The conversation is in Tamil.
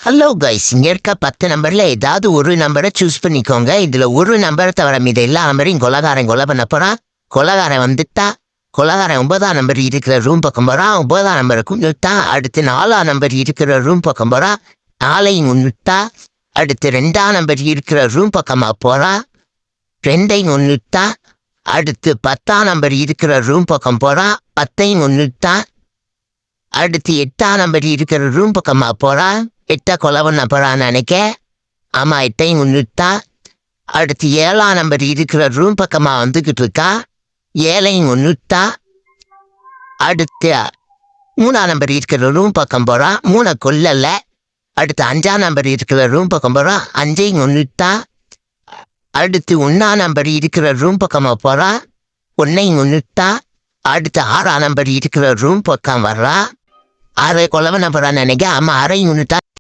ஹலோ கைஸ், இங்க இருக்க 10 நம்பர்ல ஏதாவது ஒரு நம்பரை சூஸ் பண்ணிக்கோங்க. இதுல ஒரு நம்பரை தவிர மீத எல்லா நம்பரையும் கொலை பண்ண போறான். கொலகாரன் வந்துட்டா கொலகாரன் 9ஆம் நம்பர் இருக்கிற ரூம் பக்கம் போறான். 9ஆம் நம்பரை கொண்டுட்டா அடுத்து 4ஆம் நம்பர் இருக்கிற ரூம் பக்கம் போறான். 4ஐயும் கொண்டுட்டா அடுத்து 2ஆம் நம்பர் இருக்கிற ரூம் பக்கமா போறான். 2ஐயும் கொண்டுட்டா அடுத்து 10ஆம் நம்பர் இருக்கிற ரூம் பக்கம் போறான். 10ஐயும் கொண்டுட்டா அடுத்து 8ஆம் நம்பர் இருக்கிற ரூம் பக்கமா போறான். 8 கொலை பண்ண போறான்னு நினைக்க. ஆமா, 8ஐயும் கொண்டுட்டா அடுத்து 7ஆம் நம்பர் இருக்கிற ரூம் பக்கமா வந்துகிட்டு இருக்கா. 7ஐயும் கொண்டுட்டா அடுத்து 3ஆம் நம்பர் இருக்கிற ரூம் பக்கம் போறான். 3 கொல்லல. அடுத்து 5ஆம் நம்பர் இருக்கிற ரூம் பக்கம் போறான். 5ஐயும் கொண்டுட்டா அடுத்து 1ஆம் நம்பர் இருக்கிற ரூம் பக்கமா போறான். 1ஐயும் கொண்டுட்டா அடுத்து 6ஆம் நம்பர் இருக்கிற ரூம் பக்கம் வர்றா. 6 கொலை பண்ண போறான்னு நினைக்க. ஆமா, 6ஐயும் கொண்டுட்டா